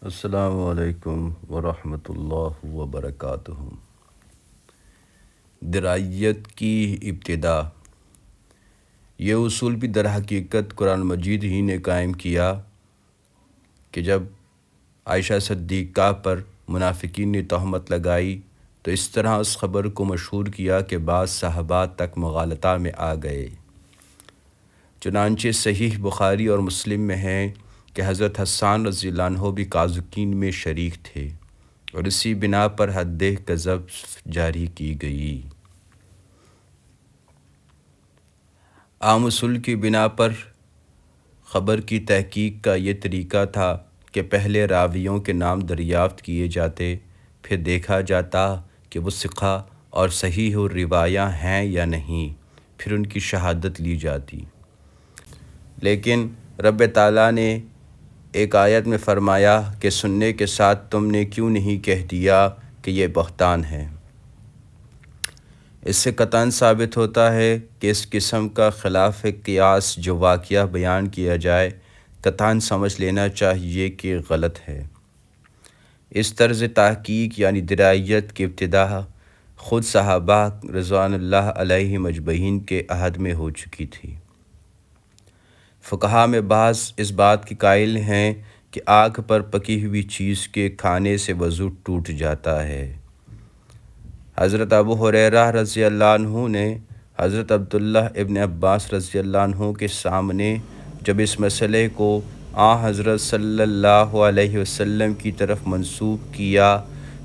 السلام علیکم ورحمۃ اللہ وبرکاتہ۔ درائیت کی ابتدا۔ یہ اصول بھی در حقیقت قرآن مجید ہی نے قائم کیا کہ جب عائشہ صدیقہ پر منافقین نے تہمت لگائی تو اس طرح اس خبر کو مشہور کیا کہ بعض صحابہ تک مغالطہ میں آ گئے۔ چنانچہ صحیح بخاری اور مسلم میں ہے کہ حضرت حسان رضی اللہ عنہ بھی قازقین میں شریک تھے اور اسی بنا پر حد قذف جاری کی گئی۔ عام اصول کی بنا پر خبر کی تحقیق کا یہ طریقہ تھا کہ پہلے راویوں کے نام دریافت کیے جاتے، پھر دیکھا جاتا کہ وہ ثقہ اور صحیح روایہ ہیں یا نہیں، پھر ان کی شہادت لی جاتی۔ لیکن رب تعالیٰ نے ایک آیت میں فرمایا کہ سننے کے ساتھ تم نے کیوں نہیں کہہ دیا کہ یہ بہتان ہے۔ اس سے قطعاً ثابت ہوتا ہے کہ اس قسم کا خلاف قیاس جو واقعہ بیان کیا جائے قطعاً سمجھ لینا چاہیے کہ غلط ہے۔ اس طرز تحقیق یعنی درائیت کی ابتدا خود صحابہ رضوان اللہ علیہم اجمعین کے عہد میں ہو چکی تھی۔ فقہا میں بعض اس بات کے قائل ہیں کہ آگ پر پکی ہوئی چیز کے کھانے سے وضو ٹوٹ جاتا ہے۔ حضرت ابو ہریرہ رضی اللہ عنہ نے حضرت عبداللہ ابن عباس رضی اللہ عنہ کے سامنے جب اس مسئلے کو حضرت صلی اللہ علیہ وسلم کی طرف منسوب کیا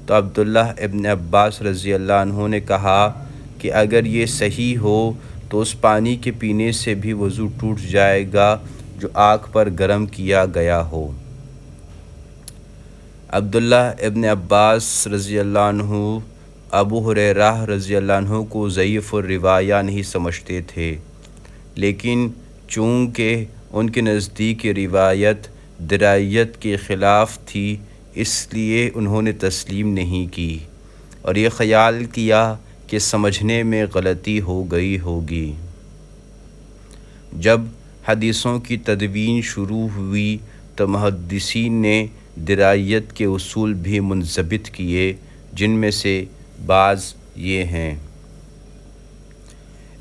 تو عبداللہ ابن عباس رضی اللہ عنہ نے کہا کہ اگر یہ صحیح ہو تو اس پانی کے پینے سے بھی وضو ٹوٹ جائے گا جو آگ پر گرم کیا گیا ہو۔ عبداللہ ابن عباس رضی اللہ عنہ ابو ہریرہ رضی اللہ عنہ کو ضعیف الروایہ نہیں سمجھتے تھے، لیکن چونکہ ان کے نزدیک روایت درائیت کے خلاف تھی اس لیے انہوں نے تسلیم نہیں کی اور یہ خیال کیا کہ سمجھنے میں غلطی ہو گئی ہوگی۔ جب حدیثوں کی تدوین شروع ہوئی تو محدثین نے درائیت کے اصول بھی منضبط کیے، جن میں سے بعض یہ ہیں۔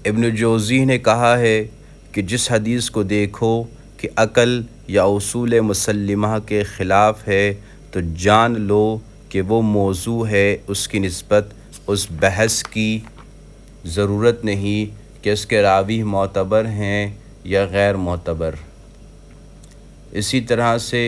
ابن جوزی نے کہا ہے کہ جس حدیث کو دیکھو کہ عقل یا اصول مسلمہ کے خلاف ہے تو جان لو کہ وہ موضوع ہے، اس کی نسبت اس بحث کی ضرورت نہیں کہ اس کے راوی معتبر ہیں یا غیر معتبر۔ اسی طرح سے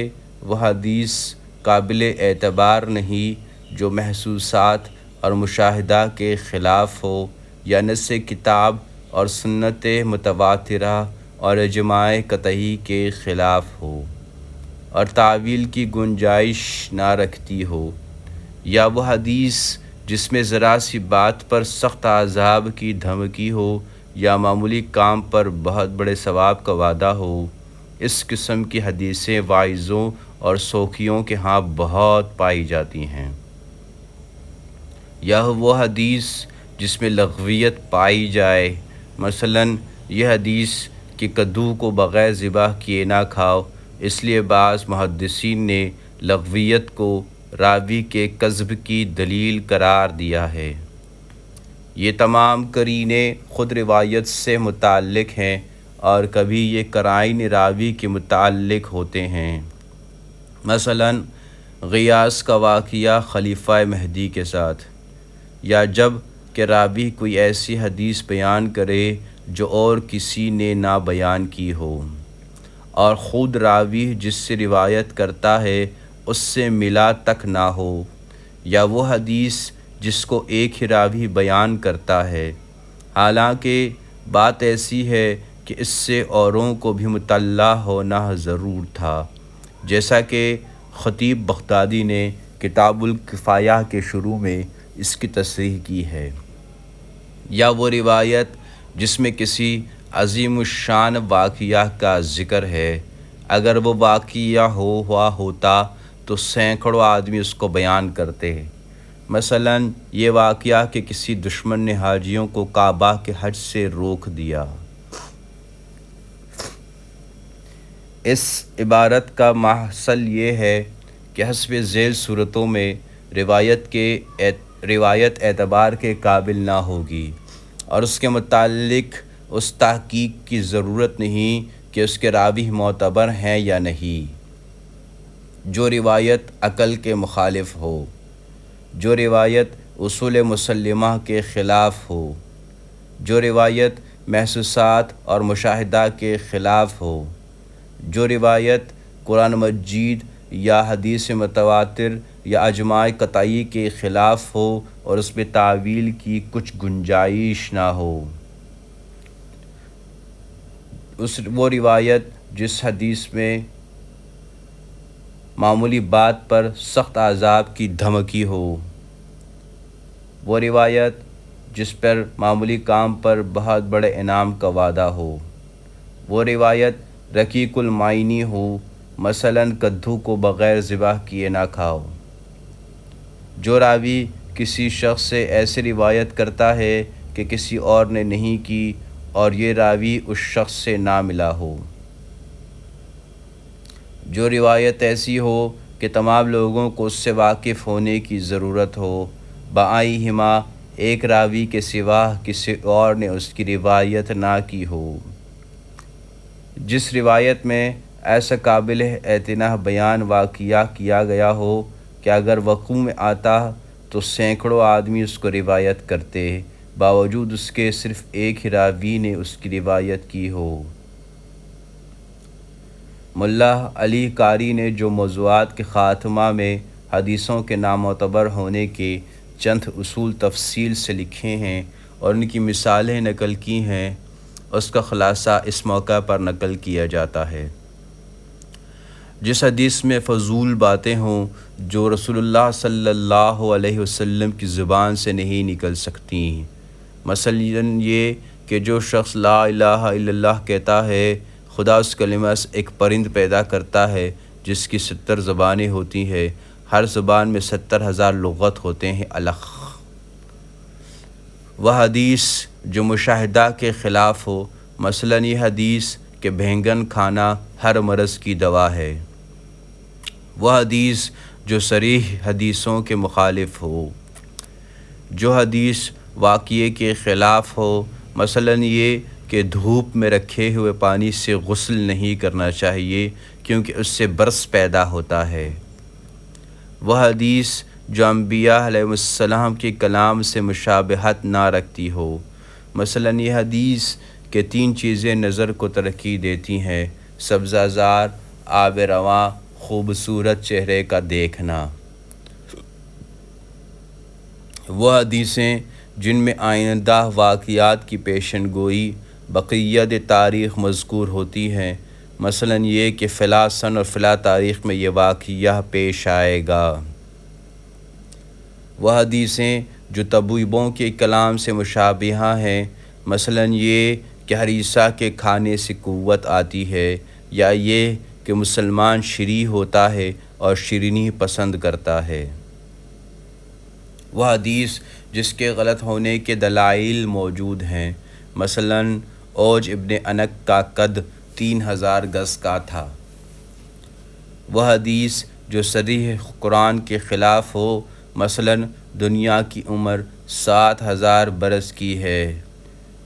وہ حدیث قابل اعتبار نہیں جو محسوسات اور مشاہدہ کے خلاف ہو یا نص کتاب اور سنت متواترہ اور اجماع قطعی کے خلاف ہو اور تعویل کی گنجائش نہ رکھتی ہو، یا وہ حدیث جس میں ذرا سی بات پر سخت عذاب کی دھمکی ہو یا معمولی کام پر بہت بڑے ثواب کا وعدہ ہو۔ اس قسم کی حدیثیں واعظوں اور سوکھیوں کے ہاں بہت پائی جاتی ہیں۔ یا وہ حدیث جس میں لغویت پائی جائے، مثلاً یہ حدیث کہ کدو کو بغیر ذبح کیے نہ کھاؤ، اس لیے بعض محدثین نے لغویت کو راوی کے کذب کی دلیل قرار دیا ہے۔ یہ تمام قرینے خود روایت سے متعلق ہیں اور کبھی یہ قرائن راوی کے متعلق ہوتے ہیں۔ مثلاً غیاث کا واقعہ خلیفہ مہدی کے ساتھ، یا جب کہ راوی کوئی ایسی حدیث بیان کرے جو اور کسی نے نہ بیان کی ہو اور خود راوی جس سے روایت کرتا ہے اس سے ملا تک نہ ہو، یا وہ حدیث جس کو ایک ہی راوی بیان کرتا ہے حالانکہ بات ایسی ہے کہ اس سے اوروں کو بھی مطلع ہونا ضرور تھا، جیسا کہ خطیب بغدادی نے کتاب الکفایہ کے شروع میں اس کی تصریح کی ہے۔ یا وہ روایت جس میں کسی عظیم الشان واقعہ کا ذکر ہے، اگر وہ واقعہ ہوا ہوتا تو سینکڑوں آدمی اس کو بیان کرتے۔ مثلاً یہ واقعہ کہ کسی دشمن نے حاجیوں کو کعبہ کے حج سے روک دیا۔ اس عبارت کا محصل یہ ہے کہ حسب ذیل صورتوں میں روایت اعتبار کے قابل نہ ہوگی، اور اس کے متعلق اس تحقیق کی ضرورت نہیں کہ اس کے راوی معتبر ہیں یا نہیں۔ جو روایت عقل کے مخالف ہو، جو روایت اصول مسلمہ کے خلاف ہو، جو روایت محسوسات اور مشاہدہ کے خلاف ہو، جو روایت قرآن مجید یا حدیث متواتر یا اجماع قطعی کے خلاف ہو اور اس میں تعویل کی کچھ گنجائش نہ ہو، وہ روایت جس حدیث میں معمولی بات پر سخت عذاب کی دھمکی ہو، وہ روایت جس پر معمولی کام پر بہت بڑے انعام کا وعدہ ہو، وہ روایت رقیق المعانی ہو، مثلاً کدو کو بغیر ذبح کیے نہ کھاؤ۔ جو راوی کسی شخص سے ایسی روایت کرتا ہے کہ کسی اور نے نہیں کی اور یہ راوی اس شخص سے نہ ملا ہو، جو روایت ایسی ہو کہ تمام لوگوں کو اس سے واقف ہونے کی ضرورت ہو، بآئہما ایک راوی کے سوا کسی اور نے اس کی روایت نہ کی ہو، جس روایت میں ایسا قابل اعتنا بیان واقعہ کیا گیا ہو کہ اگر وقوع میں آتا تو سینکڑوں آدمی اس کو روایت کرتے، باوجود اس کے صرف ایک ہی راوی نے اس کی روایت کی ہو۔ ملا علی قاری نے جو موضوعات کے خاتمہ میں حدیثوں کے نامعتبر ہونے کے چند اصول تفصیل سے لکھے ہیں اور ان کی مثالیں نقل کی ہیں، اس کا خلاصہ اس موقع پر نقل کیا جاتا ہے۔ جس حدیث میں فضول باتیں ہوں جو رسول اللہ صلی اللہ علیہ وسلم کی زبان سے نہیں نکل سکتی، مثلاً یہ کہ جو شخص لا الہ الا اللہ کہتا ہے، خدا اس کلمہ سے ایک پرند پیدا کرتا ہے جس کی 70 زبانیں ہوتی ہیں، ہر زبان میں 70,000 لغت ہوتے ہیں الگ۔ وہ حدیث جو مشاہدہ کے خلاف ہو، مثلاً یہ حدیث کہ بینگن کھانا ہر مرض کی دوا ہے۔ وہ حدیث جو صریح حدیثوں کے مخالف ہو، جو حدیث واقعے کے خلاف ہو، مثلاً یہ کہ دھوپ میں رکھے ہوئے پانی سے غسل نہیں کرنا چاہیے کیونکہ اس سے برص پیدا ہوتا ہے۔ وہ حدیث جو انبیاء علیہ السلام کے کلام سے مشابہت نہ رکھتی ہو، مثلاً یہ حدیث کہ 3 چیزیں نظر کو ترقی دیتی ہیں: سبزہ زار، آب رواں، خوبصورت چہرے کا دیکھنا۔ وہ حدیثیں جن میں آئندہ واقعات کی پیشن گوئی بقیت تاریخ مذکور ہوتی ہیں، مثلاً یہ کہ فلاں سن اور فلاں تاریخ میں یہ واقعہ پیش آئے گا۔ وہ حدیثیں جو طبیبوں کے کلام سے مشابہہ ہیں، مثلاً یہ کہ ہریسہ کے کھانے سے قوت آتی ہے، یا یہ کہ مسلمان شرعی ہوتا ہے اور شیرینی پسند کرتا ہے۔ وہ حدیث جس کے غلط ہونے کے دلائل موجود ہیں، مثلاً اوج ابن انق کا قد 3000 گز کا تھا۔ وہ حدیث جو صریح قرآن کے خلاف ہو، مثلاً دنیا کی عمر 7000 برس کی ہے،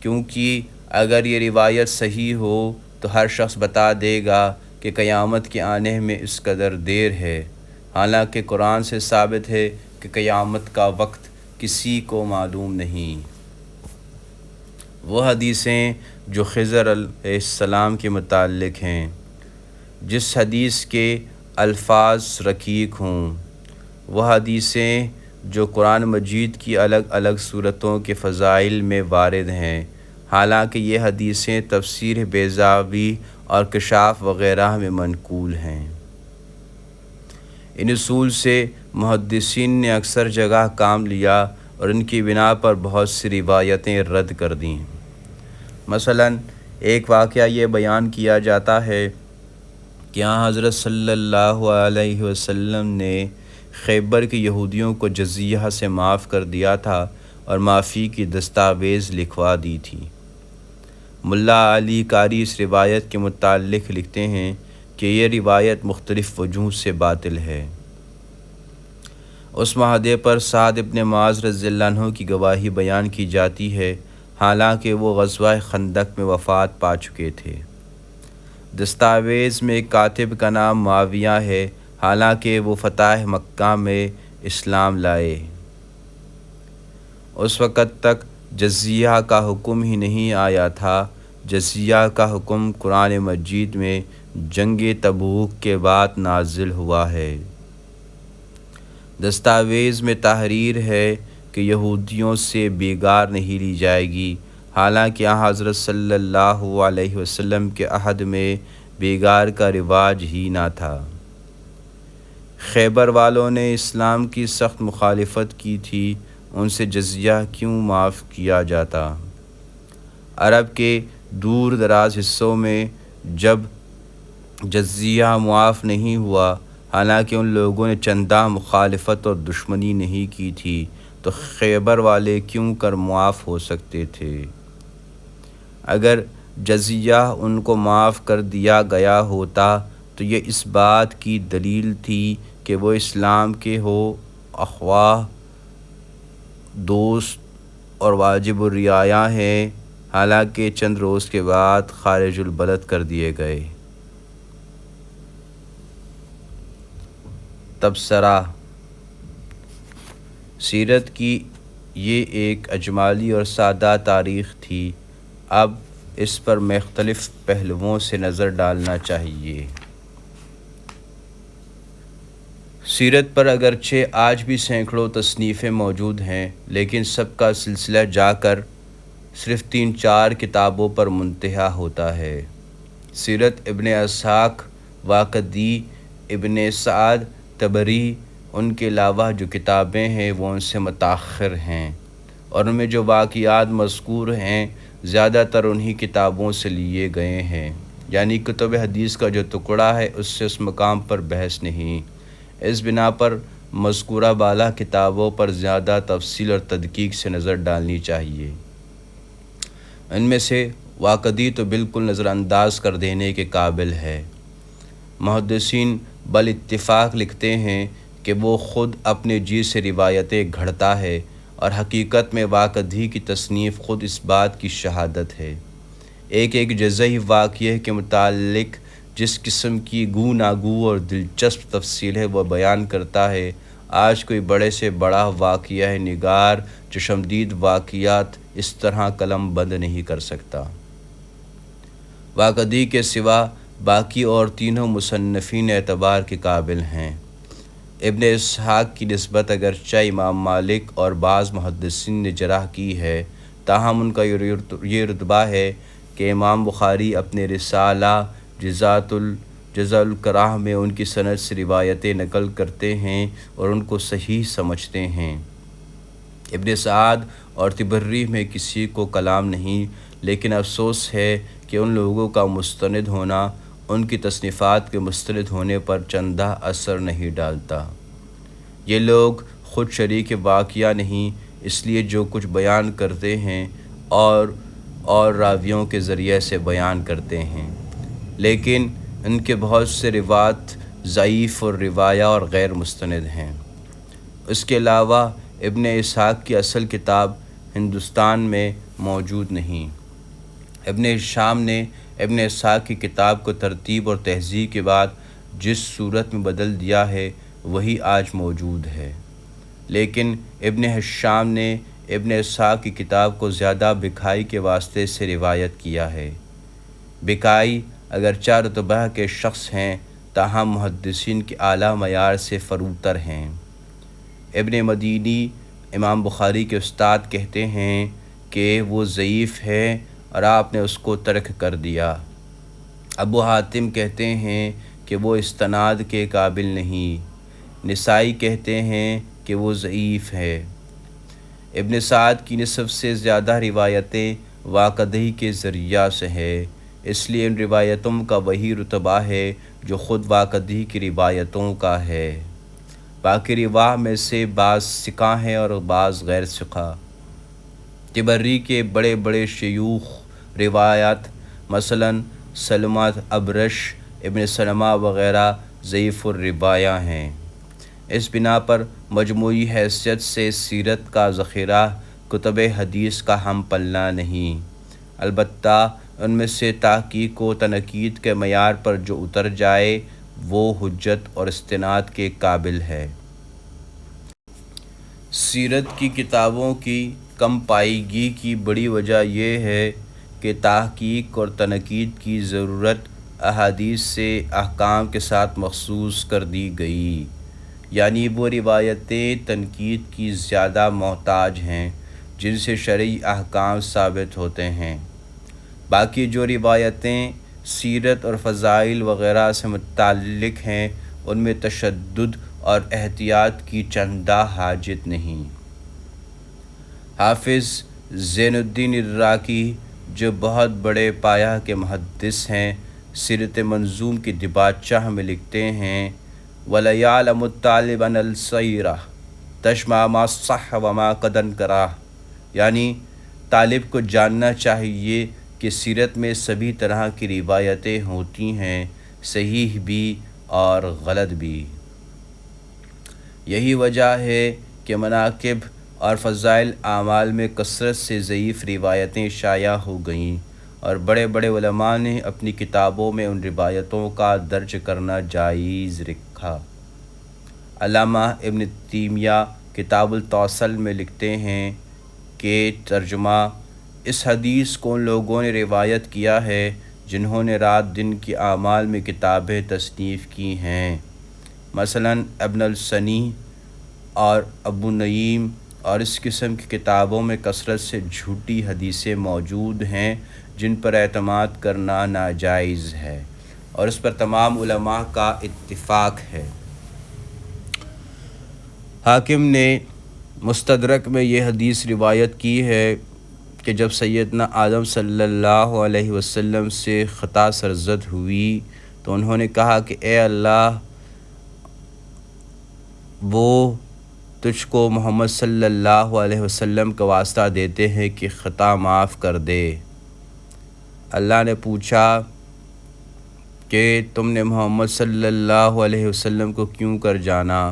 کیونکہ اگر یہ روایت صحیح ہو تو ہر شخص بتا دے گا کہ قیامت کے آنے میں اس قدر دیر ہے، حالانکہ قرآن سے ثابت ہے کہ قیامت کا وقت کسی کو معلوم نہیں۔ وہ حدیثیں جو خضر علیہ السلام کے متعلق ہیں، جس حدیث کے الفاظ رقیق ہوں۔ وہ حدیثیں جو قرآن مجید کی الگ الگ صورتوں کے فضائل میں وارد ہیں، حالانکہ یہ حدیثیں تفسیر بیضاوی اور کشاف وغیرہ میں منقول ہیں۔ ان اصول سے محدثین نے اکثر جگہ کام لیا اور ان کی بنا پر بہت سی روایتیں رد کر دیں۔ مثلاً ایک واقعہ یہ بیان کیا جاتا ہے کہ یہاں حضرت صلی اللہ علیہ وسلم نے خیبر کے یہودیوں کو جزیہ سے معاف کر دیا تھا اور معافی کی دستاویز لکھوا دی تھی۔ ملا علی قاری اس روایت کے متعلق لکھتے ہیں کہ یہ روایت مختلف وجوہ سے باطل ہے۔ اس معاہدے پر سعد ابن معاذ رضی اللہ عنہ کی گواہی بیان کی جاتی ہے، حالانکہ وہ غزوہ خندق میں وفات پا چکے تھے۔ دستاویز میں کاتب کا نام معاویہ ہے، حالانکہ وہ فتح مکہ میں اسلام لائے۔ اس وقت تک جزیہ کا حکم ہی نہیں آیا تھا۔ جزیہ کا حکم قرآن مجید میں جنگ تبوک کے بعد نازل ہوا ہے۔ دستاویز میں تحریر ہے کہ یہودیوں سے بیگار نہیں لی جائے گی، حالانکہ حضرت صلی اللہ علیہ وسلم کے عہد میں بیگار کا رواج ہی نہ تھا۔ خیبر والوں نے اسلام کی سخت مخالفت کی تھی، ان سے جزیہ کیوں معاف کیا جاتا؟ عرب کے دور دراز حصوں میں جب جزیہ معاف نہیں ہوا، حالانکہ ان لوگوں نے چندہ مخالفت اور دشمنی نہیں کی تھی، تو خیبر والے کیوں کر معاف ہو سکتے تھے؟ اگر جزیہ ان کو معاف کر دیا گیا ہوتا تو یہ اس بات کی دلیل تھی کہ وہ اسلام کے اخواہ، دوست اور واجب الرعایا ہیں، حالانکہ چند روز کے بعد خارج البلد کر دیے گئے۔ تبصرہ: سیرت کی یہ ایک اجمالی اور سادہ تاریخ تھی، اب اس پر مختلف پہلوؤں سے نظر ڈالنا چاہیے۔ سیرت پر اگرچہ آج بھی سینکڑوں تصنیفیں موجود ہیں، لیکن سب کا سلسلہ جا کر صرف 3-4 کتابوں پر منتہی ہوتا ہے۔ سیرت ابن اسحاق، واقدی، ابن سعد، طبری، ان کے علاوہ جو کتابیں ہیں وہ ان سے متاخر ہیں، اور ان میں جو واقعات مذکور ہیں زیادہ تر انہی کتابوں سے لیے گئے ہیں، یعنی کتب حدیث کا جو ٹکڑا ہے اس سے اس مقام پر بحث نہیں۔ اس بنا پر مذکورہ بالا کتابوں پر زیادہ تفصیل اور تدقیق سے نظر ڈالنی چاہیے۔ ان میں سے واقدی تو بالکل نظر انداز کر دینے کے قابل ہے۔ محدثین بل اتفاق لکھتے ہیں کہ وہ خود اپنے جی سے روایتیں گھڑتا ہے، اور حقیقت میں واقدی کی تصنیف خود اس بات کی شہادت ہے۔ ایک جزئی واقعے کے متعلق جس قسم کی گو ناگو اور دلچسپ تفصیل ہے وہ بیان کرتا ہے، آج کوئی بڑے سے بڑا واقعہ نگار چشمدید واقعات اس طرح قلم بند نہیں کر سکتا۔ واقدی کے سوا باقی اور تینوں مصنفین اعتبار کے قابل ہیں۔ ابن اسحاق کی نسبت اگرچہ امام مالک اور بعض محدثین نے جرح کی ہے، تاہم ان کا یہ رتبہ ہے کہ امام بخاری اپنے رسالہ جزا القراء میں ان کی سند سے روایتیں نقل کرتے ہیں اور ان کو صحیح سمجھتے ہیں۔ ابن سعد اور طبری میں کسی کو کلام نہیں، لیکن افسوس ہے کہ ان لوگوں کا مستند ہونا ان کی تصنیفات کے مستند ہونے پر چندہ اثر نہیں ڈالتا۔ یہ لوگ خود شریک واقعہ نہیں، اس لیے جو کچھ بیان کرتے ہیں اور راویوں کے ذریعے سے بیان کرتے ہیں، لیکن ان کے بہت سے روایات ضعیف اور روایہ اور غیر مستند ہیں۔ اس کے علاوہ ابن اسحاق کی اصل کتاب ہندوستان میں موجود نہیں۔ ابن ہشام نے ابن اسحاق کی کتاب کو ترتیب اور تہذیب کے بعد جس صورت میں بدل دیا ہے وہی آج موجود ہے، لیکن ابن ہشام نے ابن اسحاق کی کتاب کو زیادہ بکائی کے واسطے سے روایت کیا ہے۔ بکائی اگرچہ رتبہ کے شخص ہیں، تاہم محدثین کے اعلیٰ معیار سے فروتر ہیں۔ ابن مدینی امام بخاری کے استاد کہتے ہیں کہ وہ ضعیف ہے اور آپ نے اس کو ترک کر دیا۔ ابو حاتم کہتے ہیں کہ وہ استناد کے قابل نہیں۔ نسائی کہتے ہیں کہ وہ ضعیف ہے۔ ابن سعد کی نصف سے زیادہ روایتیں واقدی کے ذریعہ سے ہے، اس لیے ان روایتوں کا وہی رتبہ ہے جو خود واقدی کی روایتوں کا ہے۔ باقی رواہ میں سے بعض ثقہ ہیں اور بعض غیر ثقہ۔ طبری کے بڑے بڑے شیوخ روایات مثلاً سلمہ ابرش، ابن سلمہ وغیرہ ضعیف الروایہ ہیں۔ اس بنا پر مجموعی حیثیت سے سیرت کا ذخیرہ کتب حدیث کا ہم پلہ نہیں، البتہ ان میں سے تحقیق و تنقید کے معیار پر جو اتر جائے وہ حجت اور استناد کے قابل ہے۔ سیرت کی کتابوں کی کم پائیگی کی بڑی وجہ یہ ہے کہ تحقیق اور تنقید کی ضرورت احادیث سے احکام کے ساتھ مخصوص کر دی گئی، یعنی وہ روایتیں تنقید کی زیادہ محتاج ہیں جن سے شرعی احکام ثابت ہوتے ہیں۔ باقی جو روایتیں سیرت اور فضائل وغیرہ سے متعلق ہیں ان میں تشدد اور احتیاط کی چندہ حاجت نہیں۔ حافظ زین الدین عراقی جو بہت بڑے پایہ کے محدث ہیں، سیرت منظوم کی دیباچہ میں لکھتے ہیں وَلَيَعْلَمُ الطَّالِبُ أَنَّ السِّیرَۃَ تَشْمَلُ مَا صَحَّ وَمَا قَدْ انْکَرَ، یعنی طالب کو جاننا چاہیے کہ سیرت میں سبھی طرح کی روایتیں ہوتی ہیں، صحیح بھی اور غلط بھی۔ یہی وجہ ہے کہ مناقب اور فضائل اعمال میں کثرت سے ضعیف روایتیں شائع ہو گئیں اور بڑے بڑے علماء نے اپنی کتابوں میں ان روایتوں کا درج کرنا جائز رکھا۔ علامہ ابن تیمیہ کتاب التوسل میں لکھتے ہیں کہ ترجمہ، اس حدیث کو ان لوگوں نے روایت کیا ہے جنہوں نے رات دن کی اعمال میں کتابیں تصنیف کی ہیں، مثلاً ابن السنی اور ابو نعیم، اور اس قسم کی کتابوں میں کثرت سے جھوٹی حدیثیں موجود ہیں جن پر اعتماد کرنا ناجائز ہے، اور اس پر تمام علماء کا اتفاق ہے۔ حاکم نے مستدرک میں یہ حدیث روایت کی ہے کہ جب سیدنا آدم صلی اللہ علیہ وسلم سے خطا سرزد ہوئی تو انہوں نے کہا کہ اے اللہ، وہ تجھ کو محمد صلی اللہ علیہ وسلم کا واسطہ دیتے ہیں کہ خطا معاف کر دے۔ اللہ نے پوچھا کہ تم نے محمد صلی اللہ علیہ وسلم کو کیوں کر جانا؟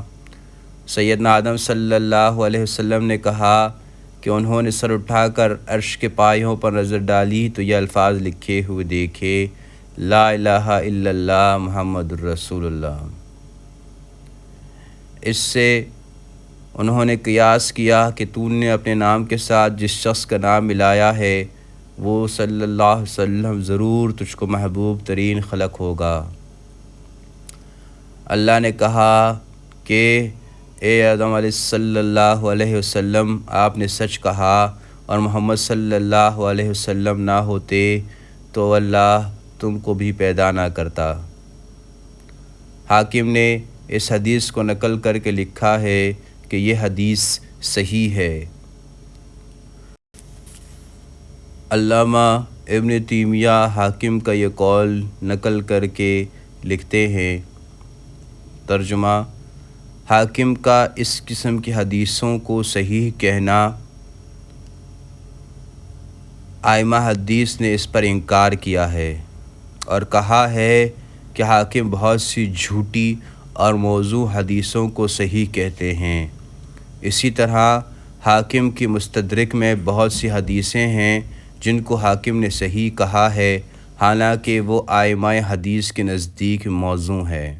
سیدنا آدم صلی اللہ علیہ وسلم نے کہا کہ انہوں نے سر اٹھا کر عرش کے پایوں پر نظر ڈالی تو یہ الفاظ لکھے ہوئے دیکھے، لا الہ الا اللہ محمد الرسول اللہ۔ اس سے انہوں نے قیاس کیا کہ تو نے اپنے نام کے ساتھ جس شخص کا نام ملایا ہے وہ صلی اللہ علیہ وسلم ضرور تجھ کو محبوب ترین خلق ہوگا۔ اللہ نے کہا کہ اے آدم علیہ صلی اللہ علیہ وسلم، آپ نے سچ کہا، اور محمد صلی اللہ علیہ وسلم نہ ہوتے تو اللہ تم کو بھی پیدا نہ کرتا۔ حاکم نے اس حدیث کو نقل کر کے لکھا ہے کہ یہ حدیث صحیح ہے۔ علامہ ابن تیمیہ حاکم کا یہ قول نقل کر کے لکھتے ہیں، ترجمہ، حاکم کا اس قسم کی حدیثوں کو صحیح کہنا، ائمہ حدیث نے اس پر انکار کیا ہے اور کہا ہے کہ حاکم بہت سی جھوٹی اور موضوع حدیثوں کو صحیح کہتے ہیں۔ اسی طرح حاکم کی مستدرک میں بہت سی حدیثیں ہیں جن کو حاکم نے صحیح کہا ہے، حالانکہ وہ ائمہ حدیث کے نزدیک موضوع ہے۔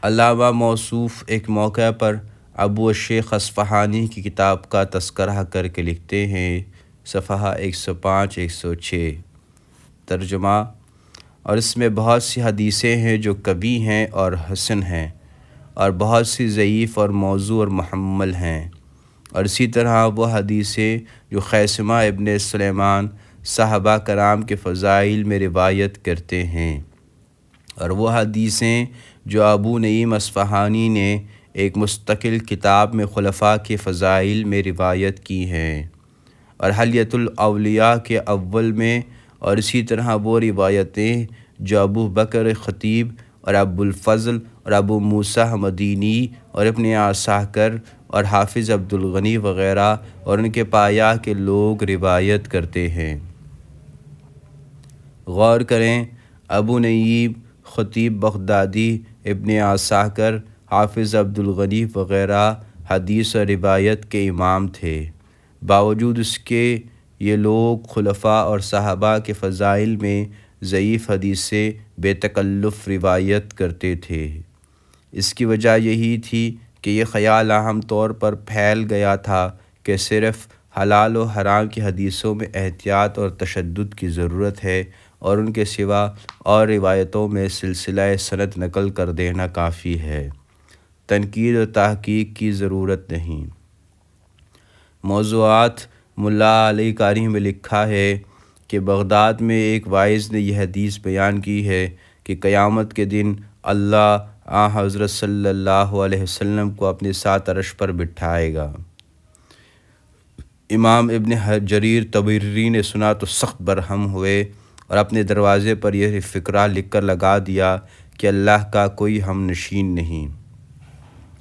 علامہ موصوف ایک موقع پر ابو الشیخ اصفہانی کی کتاب کا تذکرہ کر کے لکھتے ہیں، صفحہ 105 106، ترجمہ، اور اس میں بہت سی حدیثیں ہیں جو قوی ہیں اور حسن ہیں، اور بہت سی ضعیف اور موضوع اور محمل ہیں، اور اسی طرح وہ حدیثیں جو خیثمہ ابن سلیمان صحابہ کرام کے فضائل میں روایت کرتے ہیں، اور وہ حدیثیں جو ابو نعیم اصفہانی نے ایک مستقل کتاب میں خلفاء کے فضائل میں روایت کی ہیں، اور حلیۃ الاولیاء کے اول میں، اور اسی طرح وہ روایتیں جو ابو بکر خطیب اور ابو الفضل اور ابو موسیٰ مدینی اور ابن عساکر اور حافظ عبد الغنی وغیرہ اور ان کے پایہ کے لوگ روایت کرتے ہیں۔ غور کریں، ابو نعیم خطیب بغدادی، ابن عساکر، حافظ عبدالغنی وغیرہ حدیث اور روایت کے امام تھے۔ باوجود اس کے یہ لوگ خلفاء اور صحابہ کے فضائل میں ضعیف حدیثیں بے تکلف روایت کرتے تھے۔ اس کی وجہ یہی تھی کہ یہ خیال عام طور پر پھیل گیا تھا کہ صرف حلال و حرام کی حدیثوں میں احتیاط اور تشدد کی ضرورت ہے اور ان کے سوا اور روایتوں میں سلسلہ سند نقل کر دینا کافی ہے، تنقید و تحقیق کی ضرورت نہیں۔ موضوعات ملا علی قاری میں لکھا ہے کہ بغداد میں ایک واعظ نے یہ حدیث بیان کی ہے کہ قیامت کے دن اللہ حضرت صلی اللہ علیہ وسلم کو اپنے ساتھ عرش پر بٹھائے گا۔ امام ابن جریر طبری نے سنا تو سخت برہم ہوئے اور اپنے دروازے پر یہ فقرہ لکھ کر لگا دیا کہ اللہ کا کوئی ہم نشین نہیں۔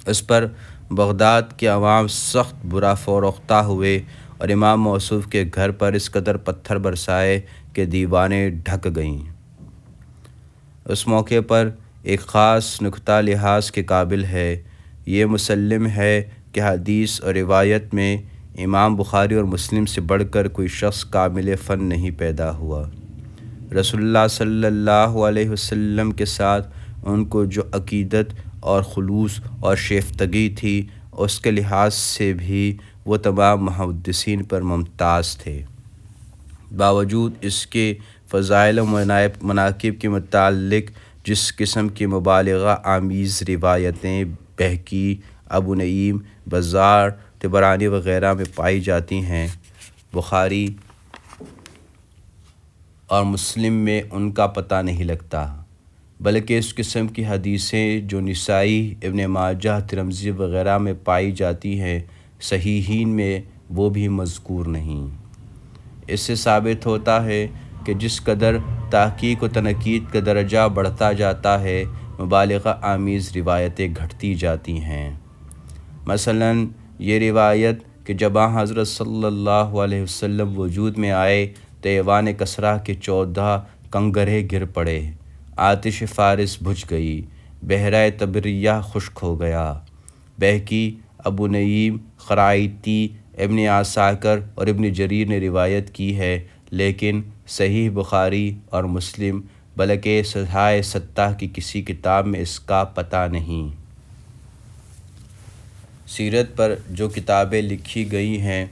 اس پر بغداد کے عوام سخت برا فروختہ ہوئے اور امام موصوف کے گھر پر اس قدر پتھر برسائے کہ دیواریں ڈھک گئیں۔ اس موقع پر ایک خاص نکتہ لحاظ کے قابل ہے۔ یہ مسلم ہے کہ حدیث اور روایت میں امام بخاری اور مسلم سے بڑھ کر کوئی شخص کامل فن نہیں پیدا ہوا۔ رسول اللہ صلی اللہ علیہ وسلم کے ساتھ ان کو جو عقیدت اور خلوص اور شیفتگی تھی، اس کے لحاظ سے بھی وہ تمام محدثین پر ممتاز تھے۔ باوجود اس کے فضائل و مناقب کے متعلق جس قسم کی مبالغہ آمیز روایتیں بہقی، ابو نعیم، بزار، طبرانی وغیرہ میں پائی جاتی ہیں، بخاری اور مسلم میں ان کا پتہ نہیں لگتا، بلکہ اس قسم کی حدیثیں جو نسائی، ابن ماجہ، ترمذی وغیرہ میں پائی جاتی ہیں، صحیحین میں وہ بھی مذکور نہیں۔ اس سے ثابت ہوتا ہے کہ جس قدر تحقیق و تنقید کا درجہ بڑھتا جاتا ہے، مبالغہ آمیز روایتیں گھٹتی جاتی ہیں۔ مثلاً یہ روایت کہ جب حضرت صلی اللہ علیہ وسلم وجود میں آئے تو ایوان کسریٰ کے 14 کنگرے گر پڑے، آتش فارس بجھ گئی، بحیرہ طبریہ خشک ہو گیا۔ بہقی، ابو نعیم، خرائطی، ابن عساکر اور ابن جریر نے روایت کی ہے، لیکن صحیح بخاری اور مسلم بلکہ صحائح ستہ کی کسی کتاب میں اس کا پتہ نہیں۔ سیرت پر جو کتابیں لکھی گئی ہیں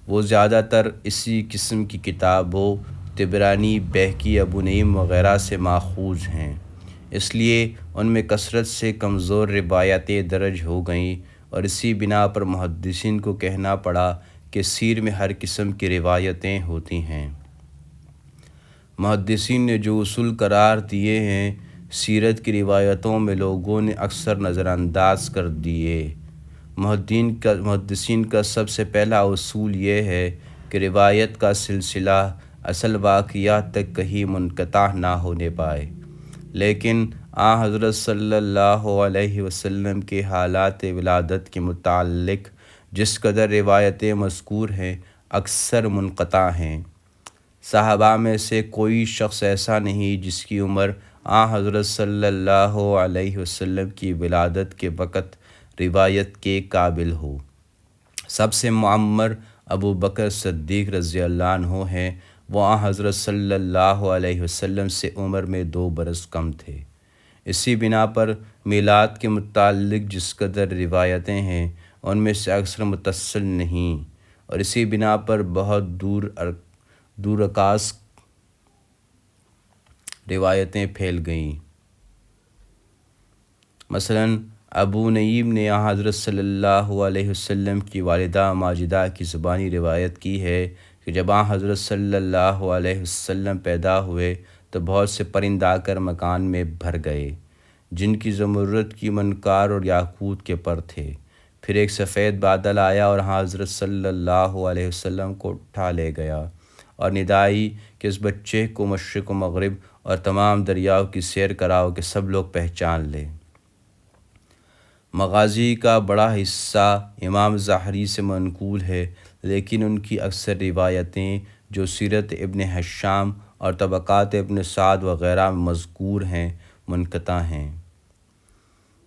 وہ زیادہ تر اسی قسم کی کتابوں طبرانی، بہقی، ابو نعیم وغیرہ سے ماخوذ ہیں، اس لیے ان میں کثرت سے کمزور روایتیں درج ہو گئیں اور اسی بنا پر محدثین کو کہنا پڑا کہ سیر میں ہر قسم کی روایتیں ہوتی ہیں۔ محدثین نے جو اصول قرار دیے ہیں، سیرت کی روایتوں میں لوگوں نے اکثر نظر انداز کر دیے۔ محدثین کا سب سے پہلا اصول یہ ہے کہ روایت کا سلسلہ اصل واقعات تک کہیں منقطع نہ ہونے پائے، لیکن حضرت صلی اللہ علیہ وسلم کے حالات ولادت کے متعلق جس قدر روایتیں مذکور ہیں اکثر منقطع ہیں۔ صحابہ میں سے کوئی شخص ایسا نہیں جس کی عمر حضرت صلی اللہ علیہ وسلم کی ولادت کے وقت روایت کے قابل ہو۔ سب سے معمر ابو بکر صدیق رضی اللہ عنہ ہیں، وہ حضرت صلی اللہ علیہ وسلم سے عمر میں 2 برس کم تھے۔ اسی بنا پر میلاد کے متعلق جس قدر روایتیں ہیں ان میں سے اکثر متصل نہیں، اور اسی بنا پر بہت دور اکاس روایتیں پھیل گئیں۔ مثلاً ابو نعیم نے حضرت صلی اللہ علیہ وسلم کی والدہ ماجدہ کی زبانی روایت کی ہے کہ جب حضرت صلی اللہ علیہ وسلم پیدا ہوئے تو بہت سے پرند آ کر مکان میں بھر گئے، جن کی زمرد کی منقار اور یاقوت کے پر تھے۔ پھر ایک سفید بادل آیا اور حضرت صلی اللہ علیہ وسلم کو اٹھا لے گیا اور ندائی کہ اس بچے کو مشرق و مغرب اور تمام دریاؤں کی سیر کراؤ کہ سب لوگ پہچان لیں۔ مغازی کا بڑا حصہ امام ظاہری سے منقول ہے، لیکن ان کی اکثر روایتیں جو سیرت ابن ہشام اور طبقات ابن سعد وغیرہ میں مذکور ہیں منقطع ہیں۔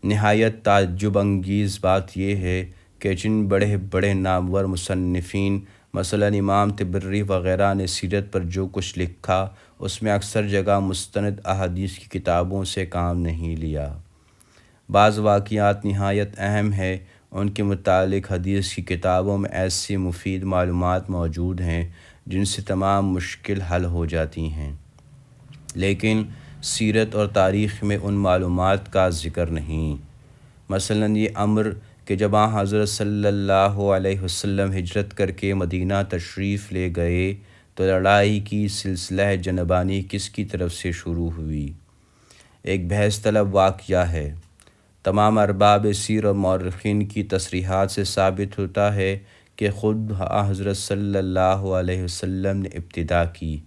نہایت تعجب انگیز بات یہ ہے کہ جن بڑے بڑے نامور مصنفین مثلاً امام طبری وغیرہ نے سیرت پر جو کچھ لکھا اس میں اکثر جگہ مستند احادیث کی کتابوں سے کام نہیں لیا۔ بعض واقعات نہایت اہم ہے، ان کے متعلق حدیث کی کتابوں میں ایسی مفید معلومات موجود ہیں جن سے تمام مشکل حل ہو جاتی ہیں، لیکن سیرت اور تاریخ میں ان معلومات کا ذکر نہیں۔ مثلاً یہ امر کہ جب حضرت صلی اللہ علیہ وسلم ہجرت کر کے مدینہ تشریف لے گئے تو لڑائی کی سلسلہ جنبانی کس کی طرف سے شروع ہوئی، ایک بحث طلب واقعہ ہے۔ تمام ارباب سیر اور مورخین کی تصریحات سے ثابت ہوتا ہے کہ خود حضرت صلی اللہ علیہ وسلم نے ابتدا کی،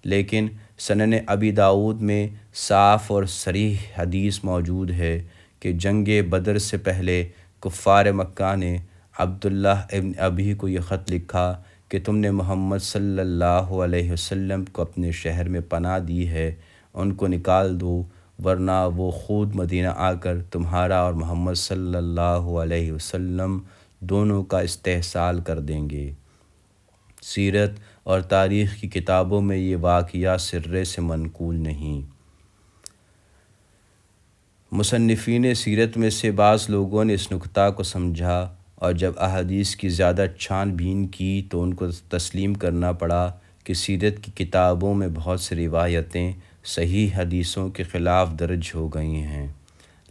لیکن سنن ابی داؤد میں صاف اور صریح حدیث موجود ہے کہ جنگ بدر سے پہلے کفار مکہ نے عبداللہ ابن ابی کو یہ خط لکھا کہ تم نے محمد صلی اللہ علیہ وسلم کو اپنے شہر میں پناہ دی ہے، ان کو نکال دو ورنہ وہ خود مدینہ آ کر تمہارا اور محمد صلی اللہ علیہ وسلم دونوں کا استحصال کر دیں گے۔ سیرت اور تاریخ کی کتابوں میں یہ واقعہ سرے سے منقول نہیں۔ مصنفین سیرت میں سے بعض لوگوں نے اس نکتہ کو سمجھا اور جب احادیث کی زیادہ چھان بین کی تو ان کو تسلیم کرنا پڑا کہ سیرت کی کتابوں میں بہت سی روایتیں صحیح حدیثوں کے خلاف درج ہو گئی ہیں،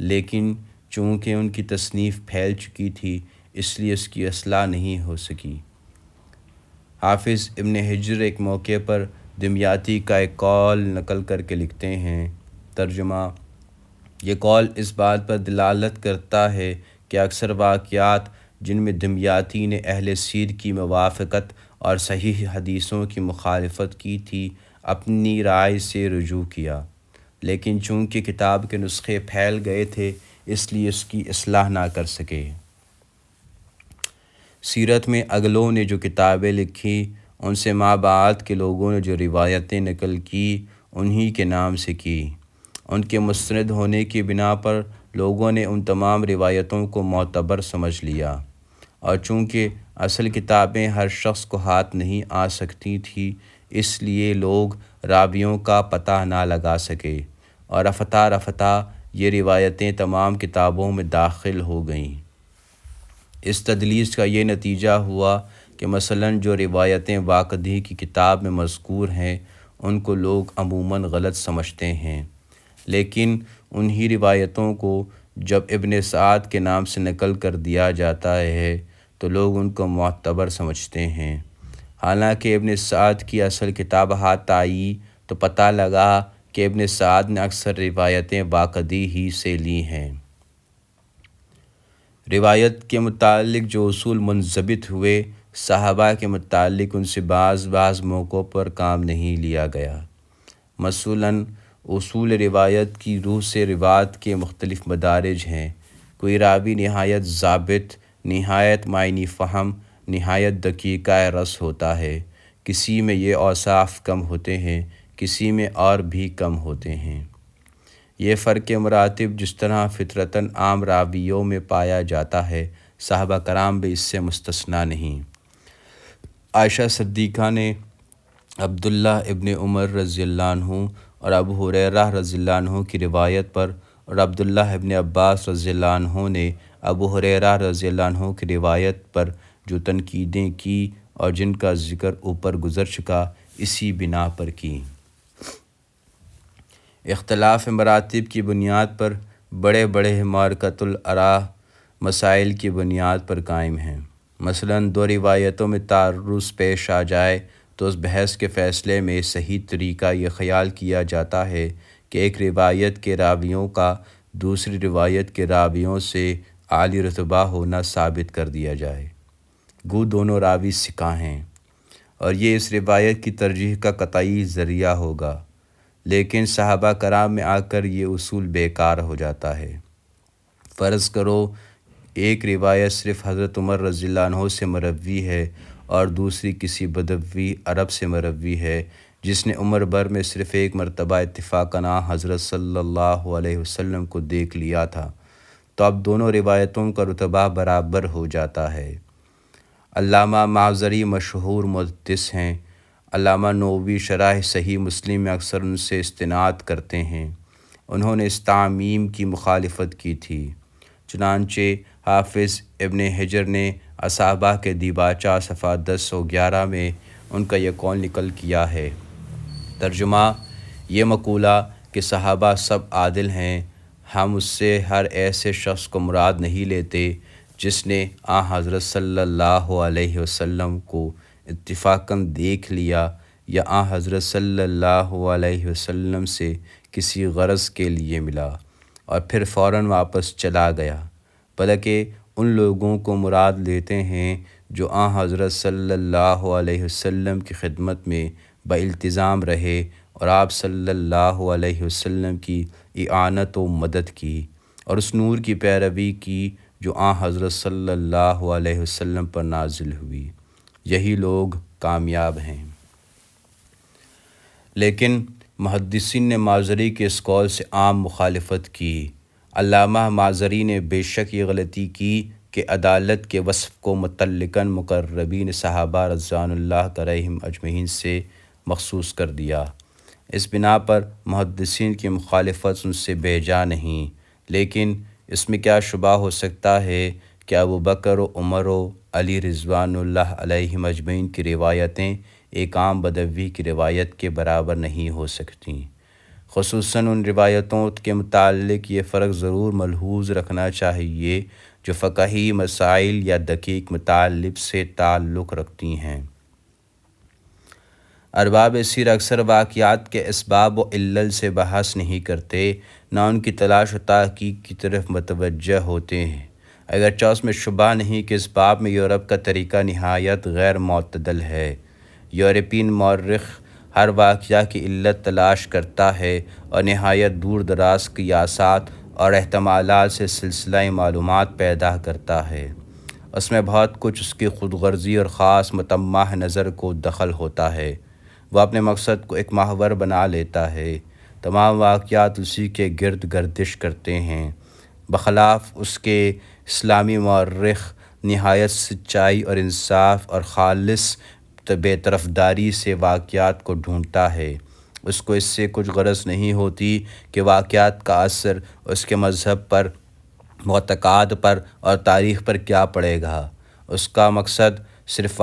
لیکن چونکہ ان کی تصنیف پھیل چکی تھی اس لیے اس کی اصلاح نہیں ہو سکی۔ حافظ ابن حجر ایک موقع پر دمیاطی کا ایک قول نقل کر کے لکھتے ہیں، ترجمہ: یہ قول اس بات پر دلالت کرتا ہے کہ اکثر واقعات جن میں دمیاطی نے اہل سیر کی موافقت اور صحیح حدیثوں کی مخالفت کی تھی اپنی رائے سے رجوع کیا، لیکن چونکہ کتاب کے نسخے پھیل گئے تھے اس لیے اس کی اصلاح نہ کر سکے۔ سیرت میں اگلوں نے جو کتابیں لکھی ان سے ما بعد کے لوگوں نے جو روایتیں نقل کی انہی کے نام سے کی۔ ان کے مستند ہونے کی بنا پر لوگوں نے ان تمام روایتوں کو معتبر سمجھ لیا، اور چونکہ اصل کتابیں ہر شخص کو ہاتھ نہیں آ سکتی تھیں اس لیے لوگ راویوں کا پتہ نہ لگا سکے، اور رفتہ رفتہ یہ روایتیں تمام کتابوں میں داخل ہو گئیں۔ اس تدلیس کا یہ نتیجہ ہوا کہ مثلاً جو روایتیں واقدی کی کتاب میں مذکور ہیں ان کو لوگ عموماً غلط سمجھتے ہیں، لیکن انہی روایتوں کو جب ابن سعد کے نام سے نقل کر دیا جاتا ہے تو لوگ ان کو معتبر سمجھتے ہیں، حالانکہ ابن سعد کی اصل کتاب ہاتھ آئی تو پتہ لگا کہ ابن سعد نے اکثر روایتیں واقدی ہی سے لی ہیں۔ روایت کے متعلق جو اصول منضبط ہوئے، صحابہ کے متعلق ان سے بعض موقعوں پر کام نہیں لیا گیا۔ مثلاً اصول روایت کی روح سے روایت کے مختلف مدارج ہیں، کوئی راوی نہایت ضابط، نہایت معنی فہم، نہایت دقیقہ رس ہوتا ہے، کسی میں یہ اوصاف کم ہوتے ہیں، کسی میں اور بھی کم ہوتے ہیں۔ یہ فرق مراتب جس طرح فطرتاً عام راویوں میں پایا جاتا ہے، صحابہ کرام بھی اس سے مستثنیٰ نہیں۔ عائشہ صدیقہ نے عبداللہ ابن عمر رضی اللہ عنہ اور ابو ہریرہ رضی اللہ عنہ کی روایت پر، اور عبداللہ ابن عباس رضی اللہ عنہ نے ابو ہریرہ رضی اللہ عنہ کی روایت پر جو تنقیدیں کی اور جن کا ذکر اوپر گزر چکا، اسی بنا پر کی۔ اختلاف مراتب کی بنیاد پر بڑے بڑے معرکۃ الآراء مسائل کی بنیاد پر قائم ہیں۔ مثلاً دو روایتوں میں تعارض پیش آ جائے تو اس بحث کے فیصلے میں صحیح طریقہ یہ خیال کیا جاتا ہے کہ ایک روایت کے راویوں کا دوسری روایت کے راویوں سے عالی رتبہ ہونا ثابت کر دیا جائے، گو دونوں راوی ثقہ ہیں، اور یہ اس روایت کی ترجیح کا قطعی ذریعہ ہوگا، لیکن صحابہ کرام میں آ کر یہ اصول بیکار ہو جاتا ہے۔ فرض کرو ایک روایت صرف حضرت عمر رضی اللہ عنہ سے مروی ہے اور دوسری کسی بدوی عرب سے مروی ہے جس نے عمر بھر میں صرف ایک مرتبہ اتفاقاً حضرت صلی اللہ علیہ وسلم کو دیکھ لیا تھا، تو اب دونوں روایتوں کا رتبہ برابر ہو جاتا ہے۔ علامہ ماوزری مشہور محدث ہیں۔ علامہ نووی شرح صحیح مسلم میں اکثر ان سے استناد کرتے ہیں۔ انہوں نے اس تعمیم کی مخالفت کی تھی، چنانچہ حافظ ابن حجر نے اصحابہ کے دیباچہ صفحہ 1011 میں ان کا یہ قول نقل کیا ہے۔ ترجمہ: یہ مقولہ کہ صحابہ سب عادل ہیں، ہم اس سے ہر ایسے شخص کو مراد نہیں لیتے جس نے حضرت صلی اللہ علیہ وسلم کو اتفاقاً دیکھ لیا یا حضرت صلی اللہ علیہ وسلم سے کسی غرض کے لیے ملا اور پھر فوراً واپس چلا گیا، بلکہ ان لوگوں کو مراد لیتے ہیں جو حضرت صلی اللہ علیہ وسلم کی خدمت میں بالتزام رہے اور آپ صلی اللہ علیہ وسلم کی اعانت و مدد کی اور اس نور کی پیروی کی جو حضرت صلی اللہ علیہ وسلم پر نازل ہوئی۔ یہی لوگ کامیاب ہیں۔ لیکن محدثین نے ماوزری کے اس قول سے عام مخالفت کی۔ علامہ ماوزری نے بے شک یہ غلطی کی کہ عدالت کے وصف کو متعلقاً مقربین صحابہ رضوان اللہ علیہم اجمعین سے مخصوص کر دیا۔ اس بنا پر محدثین کی مخالفت ان سے بے جا نہیں، لیکن اس میں کیا شبہ ہو سکتا ہے کہ ابوبکر و عمر و علی رضوان اللہ علیہم اجمعین کی روایتیں ایک عام بدوی کی روایت کے برابر نہیں ہو سکتیں۔ خصوصاً ان روایتوں کے متعلق یہ فرق ضرور ملحوظ رکھنا چاہیے جو فقہی مسائل یا دقیق مطالب سے تعلق رکھتی ہیں۔ ارباب سیر اکثر واقعات کے اسباب و علل سے بحث نہیں کرتے، نہ ان کی تلاش و تحقیق کی طرف متوجہ ہوتے ہیں، اگرچہ اس میں شبہ نہیں کہ اس باب میں یورپ کا طریقہ نہایت غیر معتدل ہے۔ یورپین مورخ ہر واقعہ کی علت تلاش کرتا ہے اور نہایت دور دراز قیاسات اور احتمالات سے سلسلہ معلومات پیدا کرتا ہے۔ اس میں بہت کچھ اس کی خود غرضی اور خاص متمع نظر کو دخل ہوتا ہے۔ وہ اپنے مقصد کو ایک محور بنا لیتا ہے، تمام واقعات اسی کے گرد گردش کرتے ہیں، بخلاف اس کے اسلامی مورخ نہایت سچائی اور انصاف اور خالص بے طرفداری سے واقعات کو ڈھونڈتا ہے۔ اس کو اس سے کچھ غرض نہیں ہوتی کہ واقعات کا اثر اس کے مذہب پر، معتقاد پر اور تاریخ پر کیا پڑے گا۔ اس کا مقصد صرف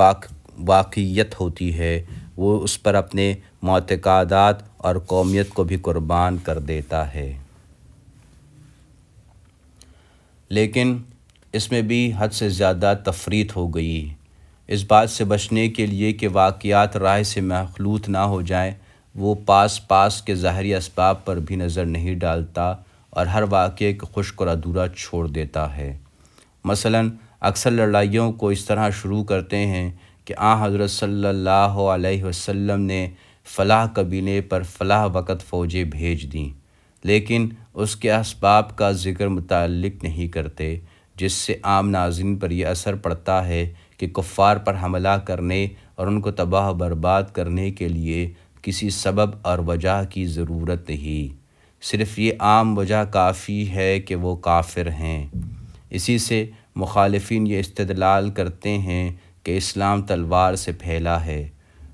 واقعیت ہوتی ہے، وہ اس پر اپنے معتقدات اور قومیت کو بھی قربان کر دیتا ہے۔ لیکن اس میں بھی حد سے زیادہ تفریط ہو گئی۔ اس بات سے بچنے کے لیے کہ واقعات رائے سے مخلوط نہ ہو جائیں، وہ پاس کے ظاہری اسباب پر بھی نظر نہیں ڈالتا اور ہر واقعے کو خشک اور ادھورا چھوڑ دیتا ہے۔ مثلاً اکثر لڑائیوں کو اس طرح شروع کرتے ہیں کہ حضرت صلی اللہ علیہ وسلم نے فلاں قبیلے پر فلاں وقت فوجیں بھیج دیں، لیکن اس کے اسباب کا ذکر متعلق نہیں کرتے، جس سے عام ناظرین پر یہ اثر پڑتا ہے کہ کفار پر حملہ کرنے اور ان کو تباہ و برباد کرنے کے لیے کسی سبب اور وجہ کی ضرورت نہیں، صرف یہ عام وجہ کافی ہے کہ وہ کافر ہیں۔ اسی سے مخالفین یہ استدلال کرتے ہیں کہ اسلام تلوار سے پھیلا ہے،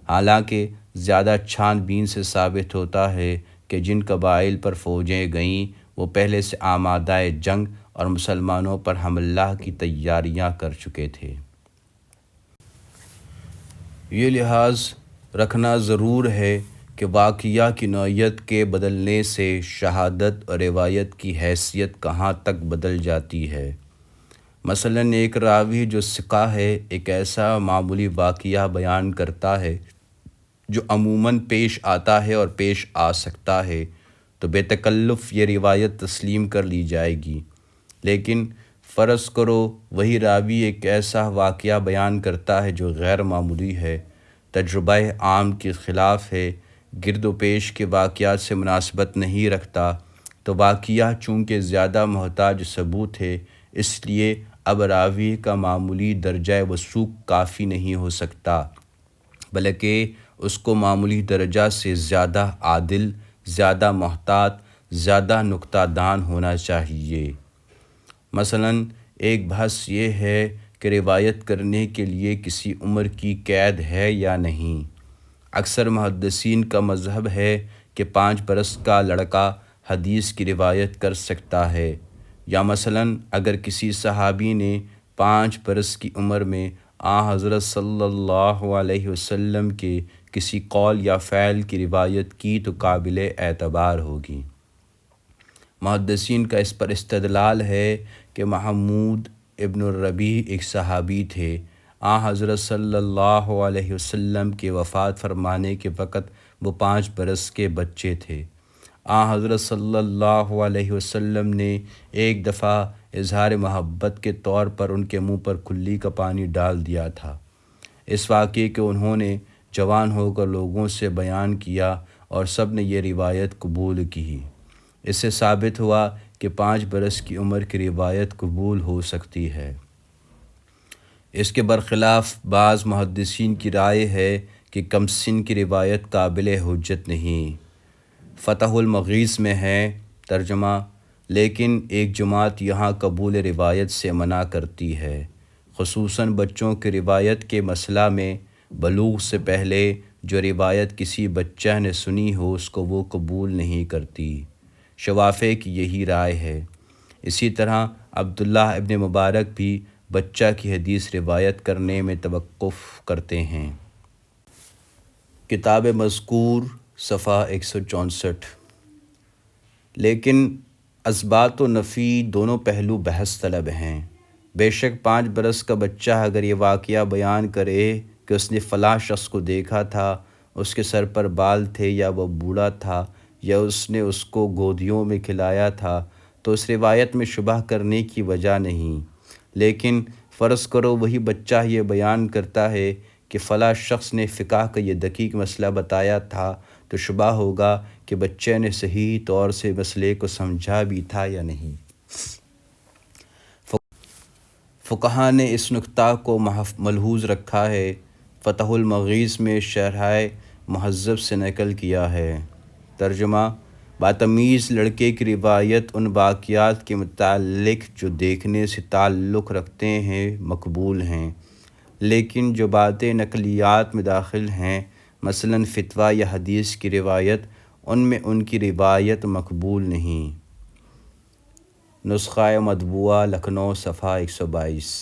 حالانکہ زیادہ چھان بین سے ثابت ہوتا ہے کہ جن قبائل پر فوجیں گئیں وہ پہلے سے آمادہ جنگ اور مسلمانوں پر حملہ کی تیاریاں کر چکے تھے۔ یہ لحاظ رکھنا ضرور ہے کہ واقعہ کی نوعیت کے بدلنے سے شہادت اور روایت کی حیثیت کہاں تک بدل جاتی ہے۔ مثلاً ایک راوی جو ثقہ ہے ایک ایسا معمولی واقعہ بیان کرتا ہے جو عموماً پیش آتا ہے اور پیش آ سکتا ہے، تو بے تکلف یہ روایت تسلیم کر لی جائے گی۔ لیکن فرض کرو وہی راوی ایک ایسا واقعہ بیان کرتا ہے جو غیر معمولی ہے، تجربہ عام کے خلاف ہے، گرد و پیش کے واقعات سے مناسبت نہیں رکھتا، تو واقعہ چونکہ زیادہ محتاج ثبوت ہے، اس لیے اب راوی کا معمولی درجہ وثوق کافی نہیں ہو سکتا، بلکہ اس کو معمولی درجہ سے زیادہ عادل، زیادہ محتاط، زیادہ نکتہ دان ہونا چاہیے۔ مثلاً ایک بحث یہ ہے کہ روایت کرنے کے لیے کسی عمر کی قید ہے یا نہیں۔ اکثر محدثین کا مذہب ہے کہ 5 برس کا لڑکا حدیث کی روایت کر سکتا ہے، یا مثلاً اگر کسی صحابی نے 5 برس کی عمر میں حضرت صلی اللہ علیہ وسلم کے کسی قول یا فعل کی روایت کی تو قابل اعتبار ہوگی۔ محدثین کا اس پر استدلال ہے کہ محمود ابن الربیع ایک صحابی تھے۔ حضرت صلی اللہ علیہ وسلم کے وفات فرمانے کے وقت وہ 5 برس کے بچے تھے۔ حضرت صلی اللہ علیہ وسلم نے ایک دفعہ اظہار محبت کے طور پر ان کے منہ پر کھلی کا پانی ڈال دیا تھا۔ اس واقعے کے انہوں نے جوان ہو کر لوگوں سے بیان کیا اور سب نے یہ روایت قبول کی۔ اس سے ثابت ہوا کہ 5 برس کی عمر کی روایت قبول ہو سکتی ہے۔ اس کے برخلاف بعض محدثین کی رائے ہے کہ کم سن کی روایت قابل حجت نہیں۔ فتح المغیث میں ہے ترجمہ، لیکن ایک جماعت یہاں قبول روایت سے منع کرتی ہے، خصوصاً بچوں کی روایت کے مسئلہ میں۔ بلوغ سے پہلے جو روایت کسی بچہ نے سنی ہو اس کو وہ قبول نہیں کرتی۔ شوافع کی یہی رائے ہے۔ اسی طرح عبداللہ ابن مبارک بھی بچہ کی حدیث روایت کرنے میں توقف کرتے ہیں۔ کتاب مذکور صفحہ 164۔ لیکن اثبات و نفی دونوں پہلو بحث طلب ہیں۔ بے شک 5 برس کا بچہ اگر یہ واقعہ بیان کرے کہ اس نے فلاں شخص کو دیکھا تھا، اس کے سر پر بال تھے یا وہ بوڑھا تھا یا اس نے اس کو گودیوں میں کھلایا تھا، تو اس روایت میں شبہ کرنے کی وجہ نہیں۔ لیکن فرض کرو وہی بچہ یہ بیان کرتا ہے کہ فلاں شخص نے فقہ کا یہ دقیق مسئلہ بتایا تھا، تو شبہ ہوگا کہ بچے نے صحیح طور سے مسئلے کو سمجھا بھی تھا یا نہیں۔ فقہا نے اس نکتہ کو ملحوظ رکھا ہے۔ فتح المغیث میں شرح مہذب سے نقل کیا ہے۔ ترجمہ، باتمیز لڑکے کی روایت ان واقعات کے متعلق جو دیکھنے سے تعلق رکھتے ہیں مقبول ہیں، لیکن جو باتیں نقلیات میں داخل ہیں، مثلاً فتویٰ یا حدیث کی روایت، ان میں ان کی روایت مقبول نہیں۔ نسخہ مطبوعہ لکھنؤ صفحہ 122۔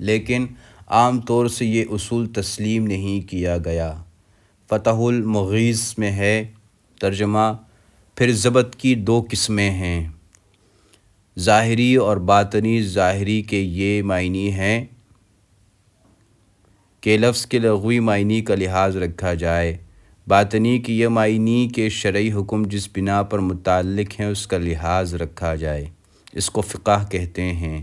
لیکن عام طور سے یہ اصول تسلیم نہیں کیا گیا۔ فتح المغیث میں ہے ترجمہ، پھر ضبط کی 2 قسمیں ہیں، ظاہری اور باطنی۔ ظاہری کے یہ معنی ہیں کہ لفظ کے لغوی معنی کا لحاظ رکھا جائے، باطنی کی یہ معنی کہ شرعی حکم جس بنا پر متعلق ہیں اس کا لحاظ رکھا جائے، اس کو فقہ کہتے ہیں۔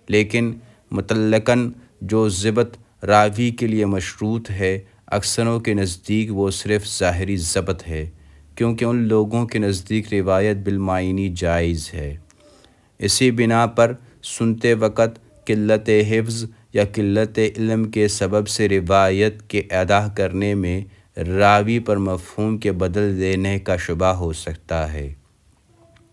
لیکن مطلقاً جو ضبط راوی کے لیے مشروط ہے، اکثروں کے نزدیک وہ صرف ظاہری ضبط ہے، کیونکہ ان لوگوں کے نزدیک روایت بالمعنی جائز ہے۔ اسی بنا پر سنتے وقت قلت حفظ یا قلت علم کے سبب سے روایت کے ادا کرنے میں راوی پر مفہوم کے بدل دینے کا شبہ ہو سکتا ہے۔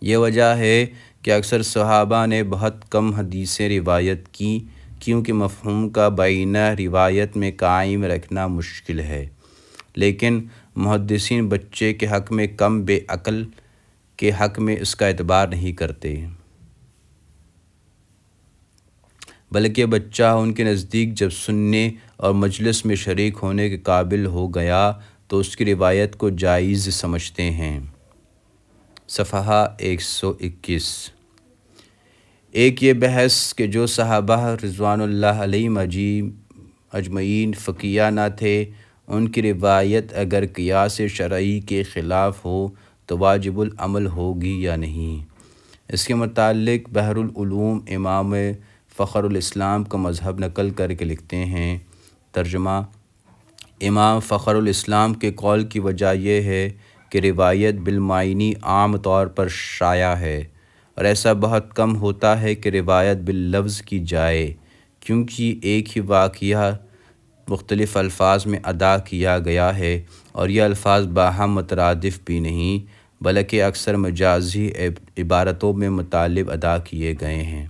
یہ وجہ ہے کہ اکثر صحابہ نے بہت کم حدیثیں روایت کیں، کیونکہ مفہوم کا بینہ روایت میں قائم رکھنا مشکل ہے۔ لیکن محدثین بچے کے حق میں کم بے عقل کے حق میں اس کا اعتبار نہیں کرتے، بلکہ بچہ ان کے نزدیک جب سننے اور مجلس میں شریک ہونے کے قابل ہو گیا تو اس کی روایت کو جائز سمجھتے ہیں۔ صفحہ 121۔ ایک یہ بحث کہ جو صحابہ رضوان اللہ علیہم اجمعین فقیہ نہ تھے، ان کی روایت اگر قیاس شرعی کے خلاف ہو تو واجب العمل ہوگی یا نہیں۔ اس کے متعلق بحر العلوم امام فخر الاسلام کا مذہب نقل کر کے لکھتے ہیں ترجمہ، امام فخر الاسلام کے قول کی وجہ یہ ہے کہ روایت بالمعنی عام طور پر شائع ہے، اور ایسا بہت کم ہوتا ہے کہ روایت باللفظ کی جائے، کیونکہ ایک ہی واقعہ مختلف الفاظ میں ادا کیا گیا ہے، اور یہ الفاظ باہم مترادف بھی نہیں بلکہ اکثر مجازی عبارتوں میں مطالب ادا کیے گئے ہیں۔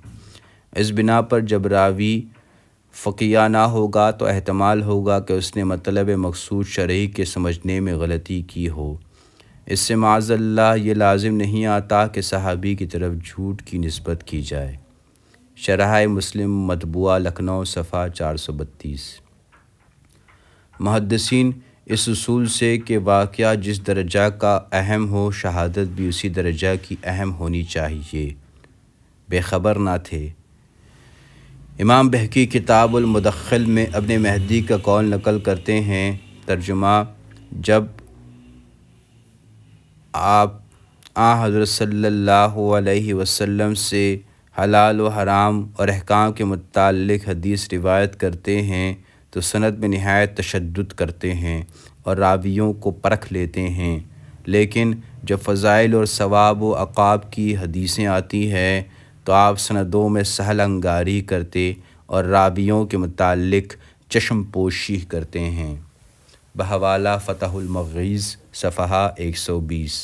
اس بنا پر جب راوی فقیہ نہ ہوگا تو احتمال ہوگا کہ اس نے مطلب مقصود شرعی کے سمجھنے میں غلطی کی ہو۔ اس سے معاذ اللہ یہ لازم نہیں آتا کہ صحابی کی طرف جھوٹ کی نسبت کی جائے۔ شرح مسلم مطبوعہ لکھنؤ صفحہ 432۔ محدثین اس اصول سے کہ واقعہ جس درجہ کا اہم ہو شہادت بھی اسی درجہ کی اہم ہونی چاہیے بے خبر نہ تھے۔ امام بہقی کتاب المدخل میں ابن مہدی کا قول نقل کرتے ہیں، ترجمہ: جب آپ حضرت صلی اللہ علیہ وسلم سے حلال و حرام اور احکام کے متعلق حدیث روایت کرتے ہیں تو سند میں نہایت تشدد کرتے ہیں اور راویوں کو پرکھ لیتے ہیں، لیکن جب فضائل اور ثواب و عقاب کی حدیثیں آتی ہیں تو آپ سندوں میں سہل انگاری کرتے اور راویوں کے متعلق چشم پوشی کرتے ہیں۔ بحوالہ فتح المغیث صفحہ 120۔